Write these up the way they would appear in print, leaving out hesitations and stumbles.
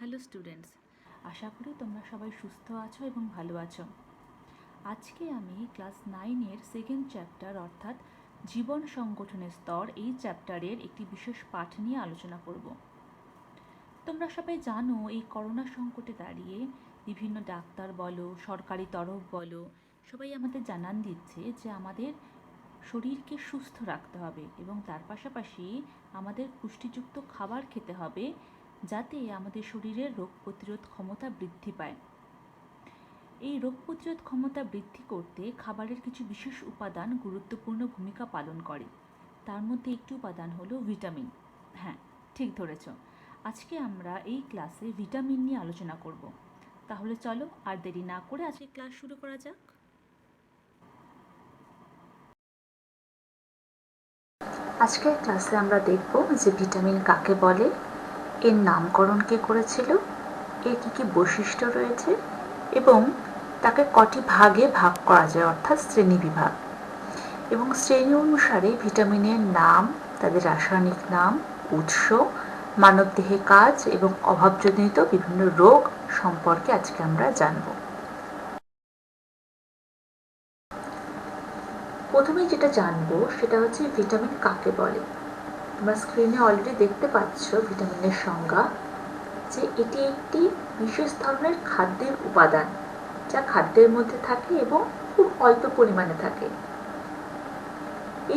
Hello students, আশা করি তোমরা সবাই সুস্থ আছো এবং ভালো আছো। আজকে আমি ক্লাস 9-এর সেকেন্ড চ্যাপ্টার অর্থাৎ জীবন সংগঠনের স্তর এই চ্যাপ্টারের একটি বিশেষ পাঠ নিয়ে আলোচনা করব। তোমরা সবাই জানো এই করোনা সংকটে দাঁড়িয়ে বিভিন্ন ডাক্তার বলো, সরকারি তরফ বলো, সবাই আমাদের জানান দিচ্ছে যে আমাদের শরীরকে সুস্থ রাখতে হবে এবং তার পাশাপাশি আমাদের পুষ্টিযুক্ত খাবার খেতে হবে যাতে আমাদের শরীরের রোগ প্রতিরোধ ক্ষমতা বৃদ্ধি পায়। এই রোগ প্রতিরোধ ক্ষমতা বৃদ্ধি করতে খাবারের কিছু বিশেষ উপাদান গুরুত্বপূর্ণ ভূমিকা পালন করে। তার মধ্যে একটি উপাদান হলো ভিটামিন। হ্যাঁ, ঠিক ধরেছ। আজকে আমরা এই ক্লাসে ভিটামিন নিয়ে আলোচনা করব। তাহলে চলো আর দেরি না করে আজকে ক্লাস শুরু করা যাক। আজকের ক্লাসে আমরা দেখব যে ভিটামিন কাকে বলে, এর নামকরণ কে করেছিল, এর কী কী বৈশিষ্ট্য রয়েছে এবং তাকে কটি ভাগে ভাগ করা যায় অর্থাৎ শ্রেণীবিভাগ, এবং শ্রেণী অনুসারে ভিটামিনের নাম, তাদের রাসায়নিক নাম, উৎস, মানবদেহে কাজ এবং অভাবজনিত বিভিন্ন রোগ সম্পর্কে আজকে আমরা জানব। প্রথমে যেটা জানবো সেটা হচ্ছে ভিটামিন কাকে বলে। তোমরা স্ক্রিনে অলরেডি দেখতে পাচ্ছ ভিটামিনের সংজ্ঞা, যে এটি একটি বিশেষ ধরনের খাদ্যের উপাদান যা খাদ্যের মধ্যে থাকে এবং খুব অল্প পরিমাণে থাকে।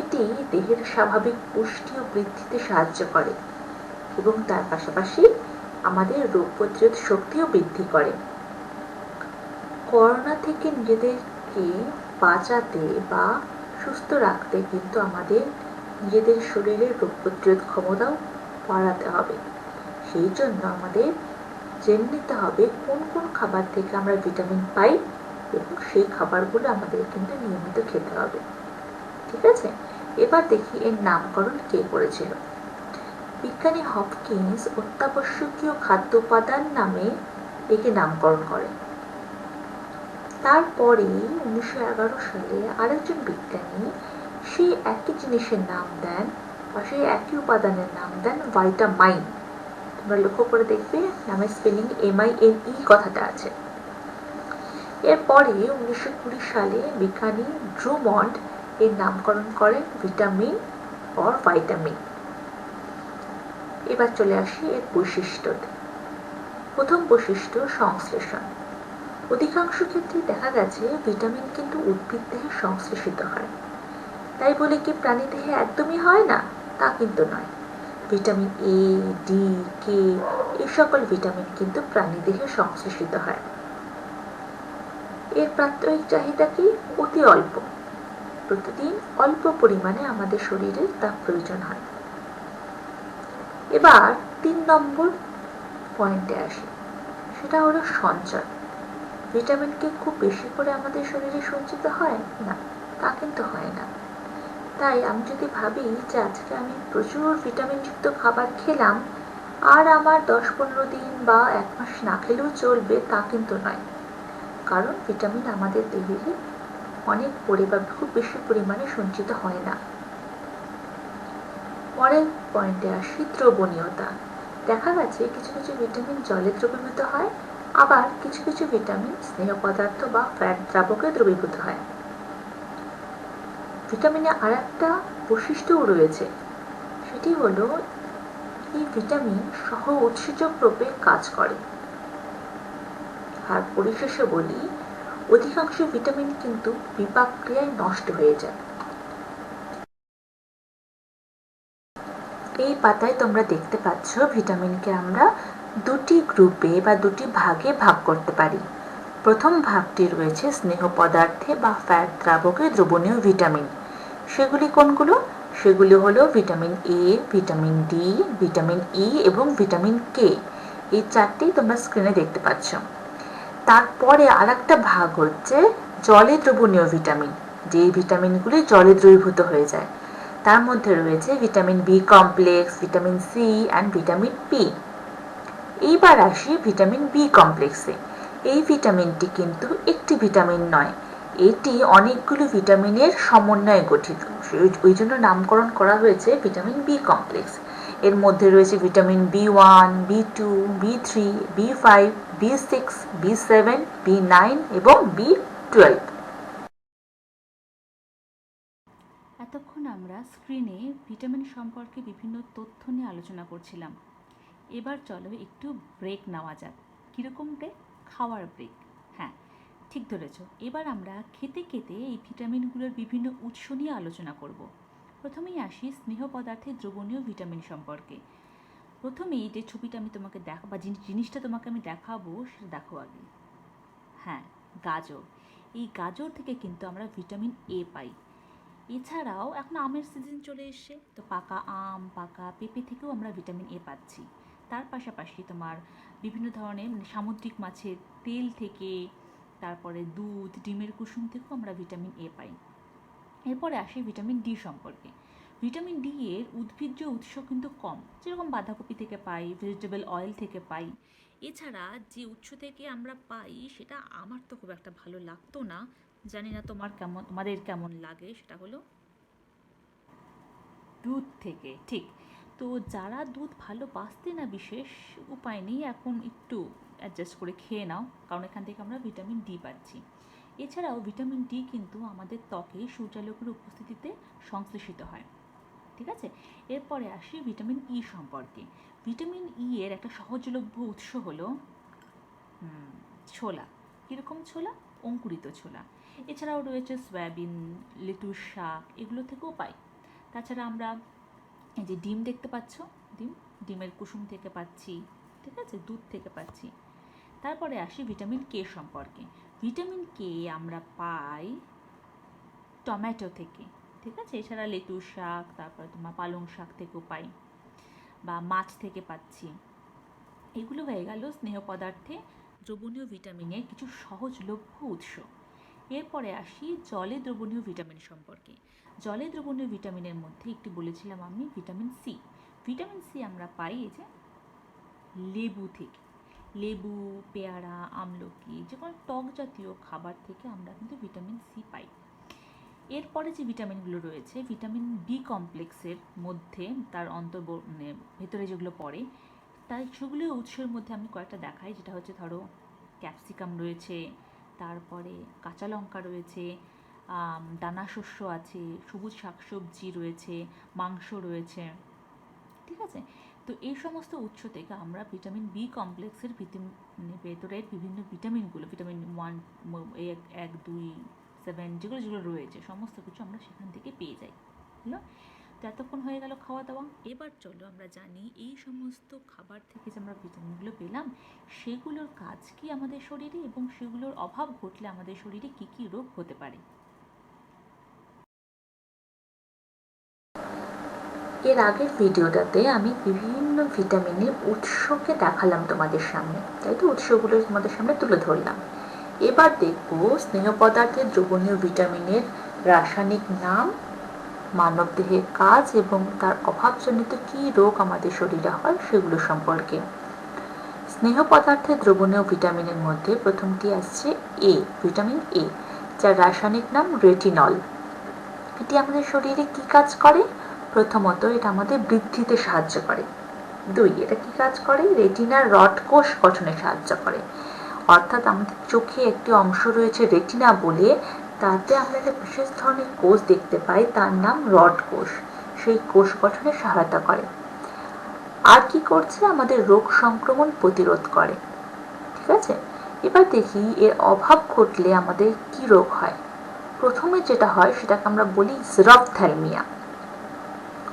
এটি দেহের স্বাভাবিক পুষ্টি ও বৃদ্ধিতে সাহায্য করে এবং তার পাশাপাশি আমাদের রোগ প্রতিরোধ শক্তিও বৃদ্ধি করে। করোনা থেকে নিজেদেরকে বাঁচাতে বা সুস্থ রাখতে কিন্তু আমাদের নিজেদের শরীরের রোগ প্রতিরোধ ক্ষমতাও বাড়াতে হবে। সেই জন্য আমাদের জেনে নিতে হবে কোন কোন খাবার থেকে আমরা ভিটামিন পাই এবং সেই খাবারগুলো আমাদের কিন্তু নিয়মিত খেতে হবে। ঠিক আছে, এবার দেখি এর নামকরণ কে করেছিল। বিজ্ঞানী হপকিন্স অত্যাবশ্যকীয় খাদ্য উপাদান নামে একে নামকরণ করেন। তারপরে 1911 সালে আরেকজন বিজ্ঞানী সেই একই জিনিসের নাম দেন বা সেই একই উপাদানের নাম দেন ভাইটামাইন। তোমরা লক্ষ্য করে দেখবে নামের স্পেলিং MINE কথাটা আছে। এরপরে 1920 সালে বিজ্ঞানী ড্রুমন্ড এর নামকরণ করেন ভিটামিন অর ভাইটামিন। এবার চলে আসি এর বৈশিষ্ট্যতে। প্রথম বৈশিষ্ট্য সংশ্লেষণ। অধিকাংশ ক্ষেত্রে দেখা গেছে ভিটামিন কিন্তু উদ্ভিদ দেহে সংশ্লেষিত হয়। তাই বলে কি প্রাণী দেহে একদমই হয় না? তা কিন্তু নয়। ভিটামিন A, D, K এই সকল ভিটামিন কিন্তু প্রাণী দেহে সংশ্লেষিত হয়। এর প্রাত্যহিক চাহিদা কি? অতি অল্প। প্রতিদিন অল্প পরিমাণে আমাদের শরীরে তা প্রয়োজন হয়। এবার 3 নম্বর পয়েন্টে আসি, সেটা হলো সঞ্চয়। ভিটামিন কি খুব বেশি করে আমাদের শরীরে সঞ্চিত হয়? না, তা কিন্তু হয় না। তাই আমি যদি ভাবি যে আজকে আমি প্রচুর ভিটামিনযুক্ত খাবার খেলাম আর আমার 10-15 দিন বা 1 মাস না খেলেও চলবে, তা কিন্তু নয়। কারণ ভিটামিন আমাদের দেহে অনেক বা খুব বেশি পরিমাণে সঞ্চিত হয় না। পরের পয়েন্টে আসি দ্রবণীয়তা। দেখা গেছে কিছু কিছু ভিটামিন জলে দ্রবীভূত হয়, আবার কিছু কিছু ভিটামিন স্নেহ পদার্থ বা ফ্যাট দ্রাবকে দ্রবীভূত হয়। ভিটামিনে আর একটা বৈশিষ্ট্যও রয়েছে, সেটি হলো এই ভিটামিন সহ উৎসেচক রূপে কাজ করে। আর পরিশেষে বলি, অধিকাংশ ভিটামিন কিন্তু বিপাক ক্রিয়ায় নষ্ট হয়ে যায়। এই পাতায় তোমরা দেখতে পাচ্ছ ভিটামিনকে আমরা দুটি গ্রুপে বা দুটি ভাগে ভাগ করতে পারি। প্রথম ভাগটি রয়েছে স্নেহ পদার্থে বা ফ্যাট দ্রাবকে দ্রবণীয় ভিটামিন। সেগুলি কোনগুলো? সেগুলি হলো vitamin A, vitamin D, vitamin E এবং ভিটামিন K। এই চারটি তোমরা স্ক্রিনে দেখতে পাচ্ছ। তারপরে আরেকটা ভাগ হচ্ছে জলে দ্রবণীয় ভিটামিন, যে ভিটামিনগুলি জলে দ্রবীভূত হয়ে যায়। তার মধ্যে রয়েছে vitamin B complex, vitamin C and vitamin P। এইবার আসি ভিটামিন B কমপ্লেক্সে। এই ভিটামিনটি কিন্তু একটি ভিটামিন নয়, এটি অনেকগুলো ভিটামিনের সমন্বয়ে গঠিত। ওই জন্য নামকরণ করা হয়েছে ভিটামিন B কমপ্লেক্স। এর মধ্যে রয়েছে vitamin B1, B2, B3, B5, B6, B7, B9 এবং B12। এতক্ষণ আমরা স্ক্রিনে ভিটামিন সম্পর্কে বিভিন্ন তথ্য নিয়ে আলোচনা করছিলাম। এবার চলো একটু ব্রেক নেওয়া যাক। কীরকম ব্রেক? খাওয়ার ব্রেক। হ্যাঁ, ঠিক ধরেছ। এবার আমরা খেতে খেতে এই ভিটামিনগুলোর বিভিন্ন উৎস নিয়ে আলোচনা করব। প্রথমেই আসি স্নেহ পদার্থের দ্রবণীয় ভিটামিন সম্পর্কে। প্রথমেই যে ছবিটা আমি তোমাকে বা জিনিসটা তোমাকে আমি দেখাবো সেটা দেখো আগে। হ্যাঁ, গাজর। এই গাজর থেকে কিন্তু আমরা ভিটামিন এ পাই। এছাড়াও এখন আমের সিজন চলে এসছে, তো পাকা আম, পাকা পেঁপে থেকেও আমরা ভিটামিন এ পাচ্ছি। তার পাশাপাশি তোমার বিভিন্ন ধরনের সামুদ্রিক মাছের তেল থেকে, তারপরে দুধ, ডিমের কুসুম থেকেও আমরা ভিটামিন এ পাই। এরপরে আসি ভিটামিন ডি সম্পর্কে। ভিটামিন ডি এর উদ্ভিজ্জ উৎস কিন্তু কম, যেরকম বাঁধাকপি থেকে পাই, ভেজিটেবল অয়েল থেকে পাই। এছাড়া যে উৎস থেকে আমরা পাই সেটা আমার তো খুব একটা ভালো লাগতো না, জানি না তোমাদের কেমন লাগে, সেটা হলো দুধ থেকে। ঠিক, তো যারা দুধ ভালো বাঁচতে না বিশেষ উপায় নেই, এখন একটু অ্যাডজাস্ট করে খেয়ে নাও, কারণ এখান থেকে আমরা ভিটামিন ডি পাচ্ছি। এছাড়াও ভিটামিন ডি কিন্তু আমাদের ত্বকে সূর্যালোকের উপস্থিতিতে সংশ্লেষিত হয়। ঠিক আছে, এরপরে আসি ভিটামিন ই সম্পর্কে। ভিটামিন ই এর একটা সহজলভ্য উৎস হলো ছোলা। কীরকম ছোলা? অঙ্কুরিত ছোলা। এছাড়াও রয়েছে সয়াবিন, লেটুস শাক, এগুলো থেকেও পাই। তাছাড়া আমরা এই যে ডিম দেখতে পাচ্ছ, ডিমের কুসুম থেকে পাচ্ছি। ঠিক আছে, দুধ থেকে পাচ্ছি। তারপরে আসি ভিটামিন কে সম্পর্কে। ভিটামিন কে আমরা পাই টমেটো থেকে। ঠিক আছে, এছাড়া লেটুস শাক, তারপরে তোমার পালং শাক থেকেও পাই, বা মাছ থেকে পাচ্ছি। এগুলো হয়ে গেল স্নেহ পদার্থে দ্রবণীয় ভিটামিনের কিছু সহজলভ্য উৎস। এরপরে আসি জলে দ্রবণীয় ভিটামিন সম্পর্কে। জলে দ্রবণীয় ভিটামিনের মধ্যে একটি বলেছিলাম আমি, ভিটামিন সি। ভিটামিন সি আমরা পাই এই যে লেবু থেকে। লেবু, পেয়ারা, আমলকি, যে কোনো টক জাতীয় খাবার থেকে আমরা কিন্তু ভিটামিন সি পাই। এরপরে যে ভিটামিনগুলো রয়েছে, ভিটামিন বি কমপ্লেক্সের মধ্যে তার ভেতরে যেগুলো পড়ে, তাই সেগুলো উৎসের মধ্যে আমি কয়েকটা দেখাই, যেটা হচ্ছে ধরো ক্যাপসিকাম রয়েছে, তারপরে কাঁচা লঙ্কা রয়েছে, দানা শস্য আছে, সবুজ শাকসবজি রয়েছে, মাংস রয়েছে। ঠিক আছে, তো এই সমস্ত উৎস থেকে আমরা ভিটামিন বি কমপ্লেক্সের ভেতরের বিভিন্ন ভিটামিনগুলো, ভিটামিন 1, 1, 2, 7, যেগুলো রয়েছে সমস্ত কিছু আমরা সেখান থেকে পেয়ে যাই। বুঝলো? তো এতক্ষণ হয়ে গেল খাওয়া দাওয়া। এবার চলো আমরা জানি এই সমস্ত খাবার থেকে যে আমরা ভিটামিনগুলো পেলাম সেগুলোর কাজ কি আমাদের শরীরে, এবং সেগুলোর অভাব ঘটলে আমাদের শরীরে কি কি রোগ হতে পারে। এর আগের ভিডিওটাতে আমি বিভিন্ন ভিটামিনের উৎসকে দেখালাম তোমাদের সামনে, তাই তো উৎসগুলো তোমাদের সামনে তুলে ধরলাম। এবার দেখব স্নেহ পদার্থের দ্রবণীয় ভিটামিনের রাসায়নিক নাম, মানবদেহের কাজ এবং তার অভাবজনিত কী রোগ আমাদের শরীরে হয় সেগুলো সম্পর্কে। স্নেহ পদার্থের দ্রবণীয় ভিটামিনের মধ্যে প্রথমটি আসছে ভিটামিন এ, যার রাসায়নিক নাম রেটিনল। এটি আমাদের শরীরে কি কাজ করে? প্রথমত এটা আমাদের বৃদ্ধিতে সাহায্য করে। 2, এটা কি কাজ করে? রেটিনার রড কোষ গঠনে সাহায্য করে। অর্থাৎ আমাদের চোখে একটি অংশ রয়েছে রেটিনা বলে, তাতে আমরা একটা বিশেষ ধরনের কোষ দেখতে পাই, তার নাম রড কোষ। সেই কোষ গঠনে সহায়তা করে। আর কি করছে? আমাদের রোগ সংক্রমণ প্রতিরোধ করে। ঠিক আছে, এবার দেখি এর অভাব ঘটলে আমাদের কি রোগ হয়। প্রথমে যেটা হয় সেটাকে আমরা বলি জেরপ্থ্যালমিয়া,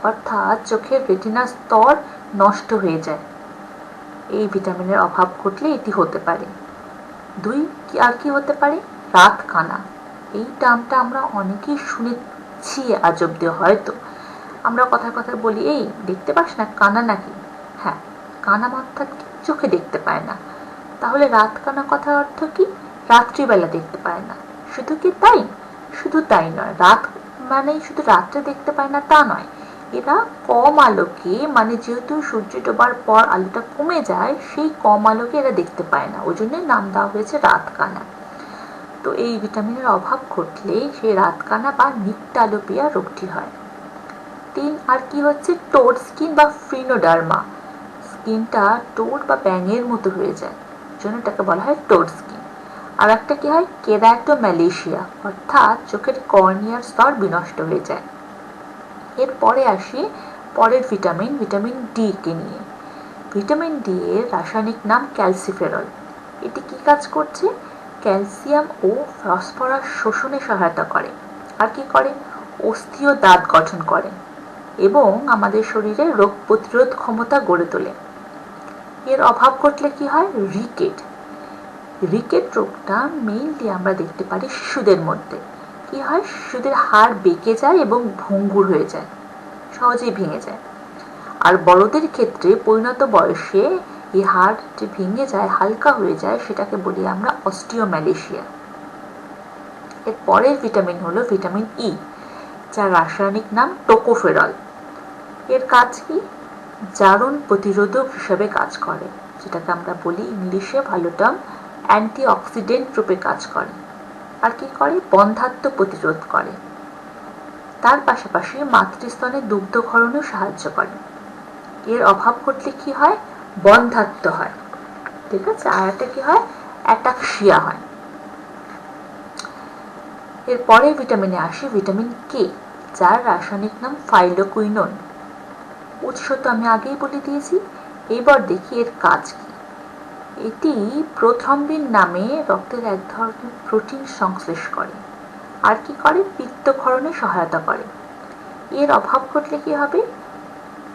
অর্থাৎ চোখের রেটিনার স্তর নষ্ট হয়ে যায়। এই ভিটামিনের অভাব ঘটলে এটি হতে পারে। 2, আর কি হতে পারে? রাত কানা। এই টার্মটা আমরা অনেকেই শুনেছি আজ অব্দি। হয়তো আমরা কথায় কথায় বলি, এই দেখতে পাস না, কানা নাকি? হ্যাঁ, কানা অর্থাৎ চোখে দেখতে পায় না। তাহলে রাত কানা কথার অর্থ কি? রাত্রিবেলা দেখতে পায় না। শুধু কি তাই? শুধু তাই নয়, রাত মানে শুধু রাত্রে দেখতে পায় না তা নয়, এরা কম আলোকে, মানে যেহেতু সূর্য ডোবার পর আলোটা কমে যায়, সেই কম আলোকে এরা দেখতে পায় না, ওই জন্যই নাম দেওয়া হয়েছে রাত কানা। তো এই ভিটামিনের অভাব ঘটলে সেই রাত কানা বা নিকটালোপিয়া রোগটি হয়। আর কি হচ্ছে টোড স্কিন বা ফ্রিনোডার্মা, স্কিনটা টোড বা ব্যাঙের মতো হয়ে যায়, জন্য এটাকে বলা হয় টোড স্কিন। আর একটা কি হয় কেরাটোম্যালেশিয়া, অর্থাৎ চোখের কর্নিয়ার স্তর বিনষ্ট হয়ে যায়। এরপরে আসি পরের ভিটামিন, ভিটামিন ডি কে নিয়ে। ভিটামিন ডি এর রাসায়নিক নাম ক্যালসিফেরল। এটি কি কাজ করছে? ক্যালসিয়াম ও ফসফরাস শোষণে সহায়তা করে। আর কি করে? অস্থি ও দাঁত গঠন করে এবং আমাদের শরীরে রোগ প্রতিরোধ ক্ষমতা গড়ে তোলে। এর অভাব ঘটলে কি হয়? রিকেট। রিকেট রোগটা মেইনলি আমরা দেখতে পারি শিশুদের মধ্যে। কি হয়? শিশুদের হাড় বেঁকে যায় এবং ভঙ্গুর হয়ে যায়, সহজেই ভেঙে যায়। আর বড়দের ক্ষেত্রে পরিণত বয়সে এই হাড় যে ভেঙে যায়, হালকা হয়ে যায়, সেটাকে বলি আমরা অস্টিওম্যালেশিয়া। এর পরের ভিটামিন হলো ভিটামিন ই, যার রাসায়নিক নাম টোকোফেরল। এর কাজ কি? জারণ প্রতিরোধক হিসেবে কাজ করে, যেটাকে আমরা বলি ইংলিশে ভালো টার্ম অ্যান্টিঅক্সিডেন্ট রূপে কাজ করে। আর কি করে? বন্ধ্যাত্ব প্রতিরোধ করে। তার পাশাপাশি মাতৃস্তনে দুগ্ধক্ষরণেও সাহায্য করে। এর অভাব ঘটলে কি হয়? বন্ধ্যাত্ব হয়, ঠিক আছে। আর একটা কি হয়? অ্যাটাক্সিয়া হয়। এর পরের ভিটামিনে আসি ভিটামিন কে, যার রাসায়নিক নাম ফাইলোকুইনোন। উৎস তো আমি আগেই বলে দিয়েছি। এবার দেখি এর কাজ কি। এটি প্রোথ্রম্বিন নামে রক্তের এক ধরনের প্রোটিন সংশ্লেষ করে। আর কি করে? পিত্তক্ষরণে সহায়তা করে। এর অভাব ঘটলে কি হবে?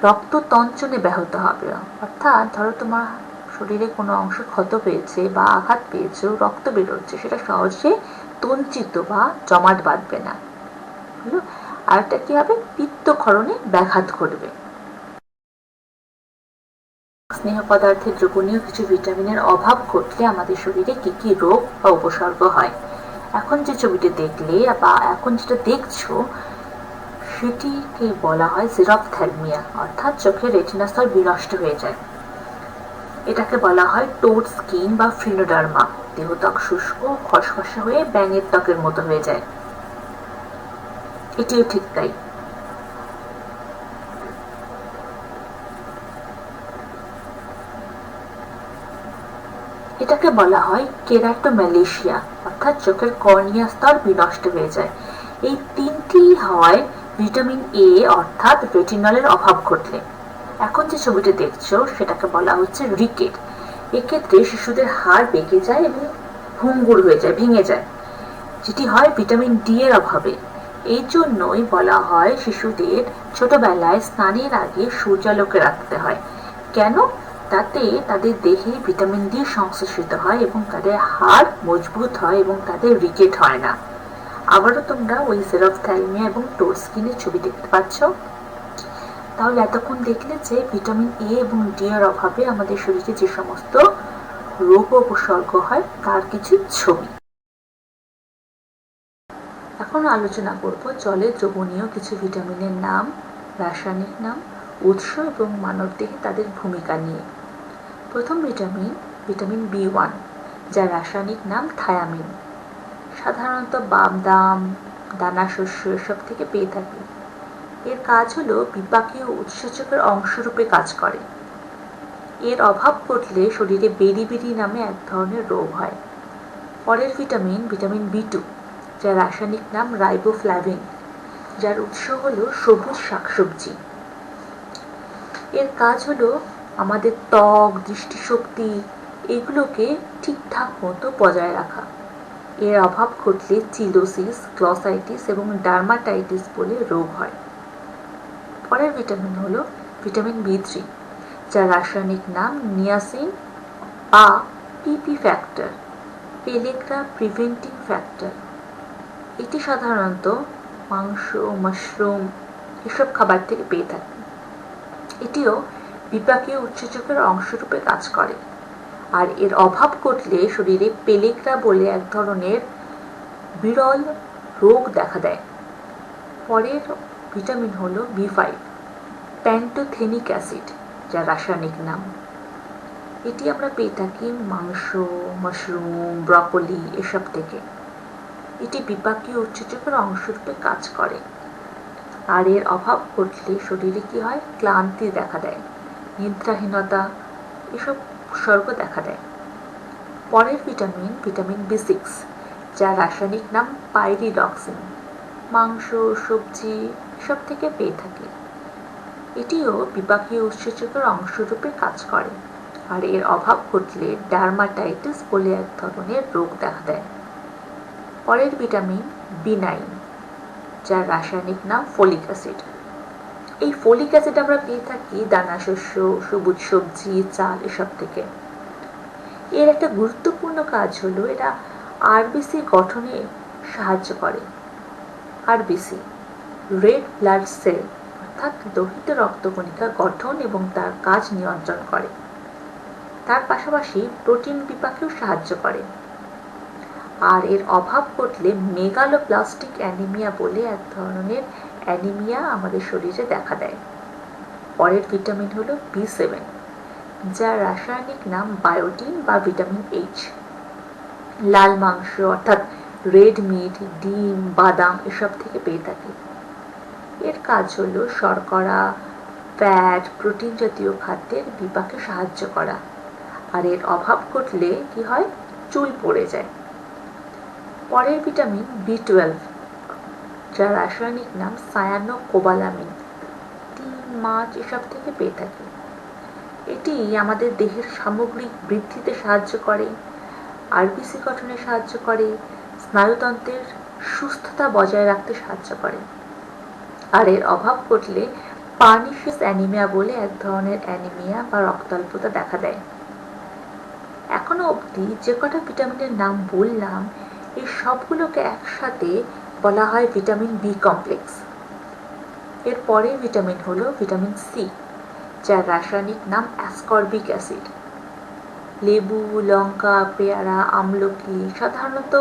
রক্ততঞ্চনে ব্যাহত হবে, অর্থাৎ ধরো তোমার শরীরে কোনো অংশ ক্ষত পেয়েছে বা আঘাত পেয়েছো, রক্ত বেরোচ্ছে, সেটা সহজে তঞ্চিত বা জমাট বাঁধবে না। আর একটা কি হবে? পিত্তক্ষরণে ব্যাঘাত ঘটবে। স্নেহ পদার্থের দ্রবণীয় কিছু ভিটামিনের অভাব ঘটলে আমাদের শরীরে কি কি রোগ বা উপসর্গ হয়। এখন যে ছবিটি দেখলে বা এখন যেটা দেখছো, সেটিকে বলা হয় জেরপ্থ্যালমিয়া, অর্থাৎ চোখের রেটিনা স্তর বিনষ্ট হয়ে যায়। এটাকে বলা হয় টোড স্কিন বা ফ্রিনোডার্মা। দেহত্বক শুষ্ক খসখসে হয়ে ব্যাঙের ত্বকের মতো হয়ে যায়। এটিও ঠিক তাই। এটাকে বলা হয় কেরাটোম্যালেশিয়া, অর্থাৎ চোখের কর্নিয়া স্তর বিনষ্ট হয়ে যায়। এই তিনটি হয় ভিটামিন এ অর্থাৎ রেটিনলের অভাব ঘটলে। এখন যে ছবিটি দেখছো সেটাকে বলা হচ্ছে রিকেট। এক্ষেত্রে শিশুদের হাড় বেঁকে যায় এবং ভঙ্গুর হয়ে যায়, ভেঙে যায়, যেটি হয় ভিটামিন ডি এর অভাবে। এই জন্যই বলা হয় শিশুদের ছোটবেলায় স্নানের আগে সূর্যালোকে রাখতে হয়। কেন? তাতে তাদের দেহে ভিটামিন ডি সংশ্লেষিত হয় এবং তাদের হাড় মজবুত হয় এবং তাদের রিকেট হয় না। আবারও তোমরা ওই জেরপ্থ্যালমিয়া এবং টোড স্কিনের ছবি দেখতে পাচ্ছ। তাহলে এতক্ষণ দেখলে যে ভিটামিন এ এবং ডি এর অভাবে আমাদের শরীরে যে সমস্ত রোগ ও উপসর্গ হয় তার কিছু ছবি। এখন আলোচনা করব জলে দ্রবণীয় কিছু ভিটামিনের নাম, রাসায়নিক নাম, উৎস এবং মানবদেহে তাদের ভূমিকা নিয়ে। প্রথম ভিটামিন, ভিটামিন বি1, যার রাসায়নিক নাম থায়ামিন। সাধারণত বাদাম, দানা শস্য এসব থেকে পেয়ে থাকি। এর কাজ হলো বিপাকীয় উৎসেচকের অংশরূপে কাজ করে। এর অভাব ঘটলে শরীরে বেরি নামে এক ধরনের রোগ হয়। পরের ভিটামিন, ভিটামিন বি2, যার রাসায়নিক নাম রাইবোফ্ল্যাভিন, যার উৎস হলো সবুজ শাকসবজি। এর কাজ হলো আমাদের ত্বক, দৃষ্টিশক্তি এগুলোকে ঠিকঠাক মতো বজায় রাখা। এর অভাব ঘটলে চিলোসিস, গ্লসাইটিস এবং ডার্মাটাইটিস বলে রোগ হয়। পরের ভিটামিন হলো ভিটামিন বি3, যার রাসায়নিক নাম নিয়াসিন বা পিপি ফ্যাক্টর, পেলেগ্রা প্রিভেন্টিং ফ্যাক্টর। এটি সাধারণত মাংস, মাশরুম এসব খাবার থেকে পেয়ে থাকি। এটিও বিপাকীয় উৎসেচকের অংশরূপে কাজ করে। আর এর অভাব ঘটলে শরীরে পেলেগ্রা বলে এক ধরনের বিরল রোগ দেখা দেয়। পরের ভিটামিন হলো বি5, প্যান্টোথেনিক অ্যাসিড, যার রাসায়নিক নাম। এটি আমরা পেয়ে থাকি মাংস, মাশরুম, ব্রকোলি এসব থেকে। এটি বিপাকীয় উৎসেচকের অংশরূপে কাজ করে। আর এর অভাব ঘটলে শরীরে কি হয়, ক্লান্তি দেখা দেয়, নিদ্রাহীনতা, এসব উপসর্গ দেখা দেয়। পরের ভিটামিন ভিটামিন B6, যার রাসায়নিক নাম পাইরিডক্সিন, মাংস, সবজি এসব থেকে পেয়ে থাকি। এটিও বিপাকীয় উৎসেচকের অংশরূপে কাজ করে। আর এর অভাব ঘটলে ডার্মাটাইটিস বলে এক ধরনের রোগ দেখা দেয়। পরের ভিটামিন B9, যার রাসায়নিক নাম ফোলিক অ্যাসিড। এই ফোলিক অ্যাসিড আমরা পেয়ে থাকি দানাশস্য, সবুজ সবজি, চাল এসব থেকে। এর একটা গুরুত্বপূর্ণ কাজ হলো এটা আরবিসি গঠনে সাহায্য করে। আরবিসি, রেড ব্লাড সেল, অর্থাৎ লোহিত রক্তকণিকা গঠন এবং তার কাজ নিয়ন্ত্রণ করে। তার পাশাপাশি প্রোটিন বিপাকেও সাহায্য করে। আর এর অভাব ঘটলে মেগালোপ্লাস্টিক অ্যানিমিয়া বলে এক ধরনের অ্যানিমিয়া আমাদের শরীরে দেখা দেয়। পরের ভিটামিন হলো B7, যার রাসায়নিক নাম বায়োটিন বা ভিটামিন H। লাল মাংস অর্থাৎ রেড মিট, ডিম, বাদাম এসব থেকে পেয়ে থাকি। এর কাজ হলো শর্করা, ফ্যাট, প্রোটিন জাতীয় খাদ্যের বিপাকে সাহায্য করা। আর এর অভাব ঘটলে কি হয়, চুল পড়ে যায়। পরের ভিটামিন B12, যার রাসায়নিক নাম সায়ানোকোবালামিন, ডিম, মাছ এসব থেকে পেয়ে থাকি। এটি আমাদের দেহের সামগ্রিক বৃদ্ধিতে সাহায্য করে, আরবিসি গঠনে সাহায্য করে, স্নায়ুতন্ত্রের সুস্থতা বজায় রাখতে সাহায্য করে। আর এর অভাব ঘটলে পার্নিশিয়াস অ্যানিমিয়া বলে এক ধরনের অ্যানিমিয়া বা রক্তাল্পতা দেখা দেয়। এখনো অবধি যে কটা ভিটামিনের নাম বললাম, এই সবগুলোকে একসাথে বলা হয় ভিটামিন বি কমপ্লেক্স। এর পরের ভিটামিন হলো ভিটামিন সি, যার রাসায়নিক নাম অ্যাসকর্বিক অ্যাসিড। লেবু, লঙ্কা, পেয়ারা, আমলকি, সাধারণত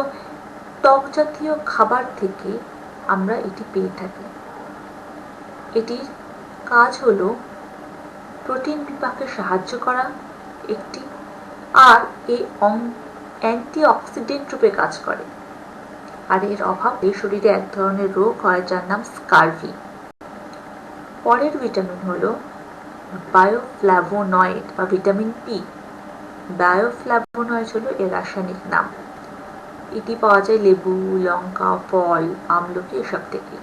টক জাতীয় খাবার থেকে আমরা এটি পেয়ে থাকি। এটির কাজ হলো প্রোটিন বিপাকে সাহায্য করা একটি, আর অ্যান্টিঅক্সিডেন্ট রূপে কাজ করে। আর এর অভাবে শরীরে এক ধরনের রোগ হয় যার নাম স্কারভি। পরের ভিটামিন হলো বায়োফ্ল্যাভোনয়েড বা ভিটামিন পি। বায়োফ্ল্যাভোনয়েড হলো এর রাসায়নিক নাম। এটি পাওয়া যায় লেবু, লঙ্কা, ফল, আমলকি এসব থেকে।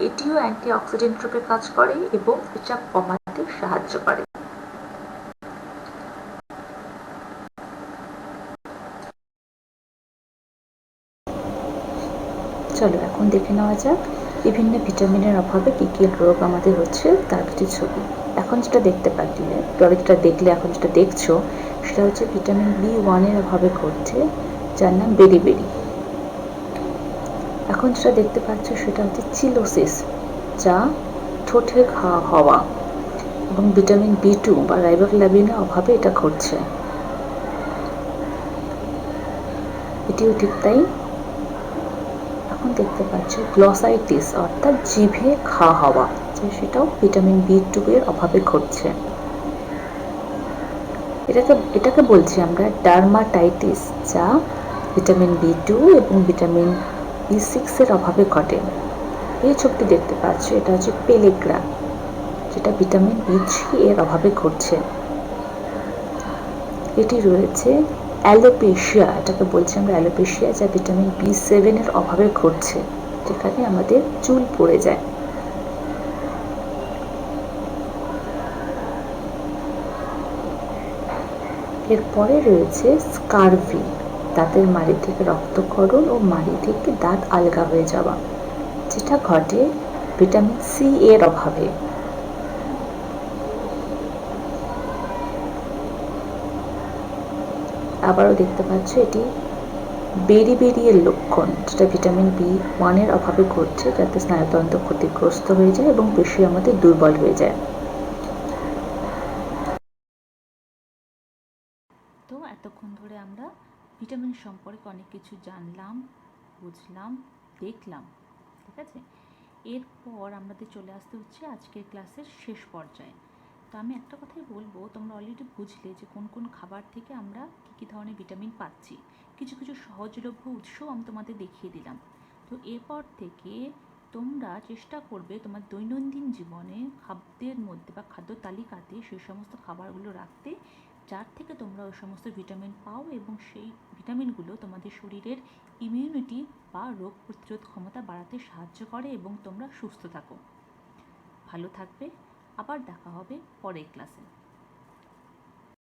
এটিও অ্যান্টিঅক্সিডেন্ট রূপে কাজ করে এবং চাপ কমাতে সাহায্য করে। চলো এখন দেখে নেওয়া যাক বিভিন্ন ভিটামিনের অভাবে কী কী রোগ আমাদের হচ্ছে তার কিছু ছবি। এখন যেটা দেখতে পাচ্ছিলে, যেটা দেখলে এখন যেটা দেখছো সেটা হচ্ছে ভিটামিন B1 এর অভাবে ঘটছে, যার নাম বেরিবেরি। এখন যেটা দেখতে পাচ্ছ সেটা হচ্ছে চিলোসিস, যা ঠোঁটে ঘা হওয়া, এবং ভিটামিন B2 বা রাইবোফ্লাভিনের অভাবে এটা ঘটছে। এটিও ঠিক তাই। এখন দেখতে পাচ্ছ গ্লসাইটিস অর্থাৎ জিভে ঘা হওয়া, সেটাও ভিটামিন B2 এর অভাবে ঘটছে। এটাকে বলছি আমরা ডার্মাটাইটিস, যা ভিটামিন B2 এবং ভিটামিন B6 এর অভাবে ঘটে। এই ছবিটি দেখতে পাচ্ছ, এটা হচ্ছে পেলেগ্রা, যেটা ভিটামিন B3 এর অভাবে ঘটছে। এটি রয়েছে অ্যালোপেশিয়া, এটাকে বলছি আমরা অ্যালোপেশিয়া, যা ভিটামিন B7 এর অভাবে ঘটছে, যেখানে আমাদের চুল পড়ে যায়। এরপরে রয়েছে স্কারভি, দাঁতের মাড়ি থেকে রক্তক্ষরণ ও মাড়ি থেকে দাঁত আলগা হয়ে যাওয়া, যেটা ঘটে ভিটামিন সি এর অভাবে। আবারও দেখতে পাচ্ছ এটি বেরিবেরির লক্ষণ, যেটা ভিটামিন B1 এর অভাবে ঘটছে, যাতে স্নায়ুতন্ত্র ক্ষতিগ্রস্ত হয়ে যায় এবং পেশি আমাদের দুর্বল হয়ে যায়। তো এতক্ষণ ধরে আমরা ভিটামিন সম্পর্কে অনেক কিছু জানলাম, বুঝলাম, দেখলাম, ঠিক আছে। এরপর আমাদের চলে আসতে হচ্ছে আজকের ক্লাসের শেষ পর্যায়ে। তো আমি একটা কথাই বলবো, তোমরা অলরেডি বুঝলে যে কোন কোন খাবার থেকে আমরা কী কী ধরনের ভিটামিন পাচ্ছি। কিছু কিছু সহজলভ্য উৎসও আমি তোমাদের দেখিয়ে দিলাম। তো এরপর থেকে তোমরা চেষ্টা করবে তোমার দৈনন্দিন জীবনে খাদ্যের মধ্যে বা খাদ্য তালিকাতে সেই সমস্ত খাবারগুলো রাখতে যার থেকে তোমরা ওই সমস্ত ভিটামিন পাও এবং সেই ভিটামিনগুলো তোমাদের শরীরের ইমিউনিটি বা রোগ প্রতিরোধ ক্ষমতা বাড়াতে সাহায্য করে এবং তোমরা সুস্থ থাকো। ভালো থাকবে। আবার দেখা হবে পরের ক্লাসে।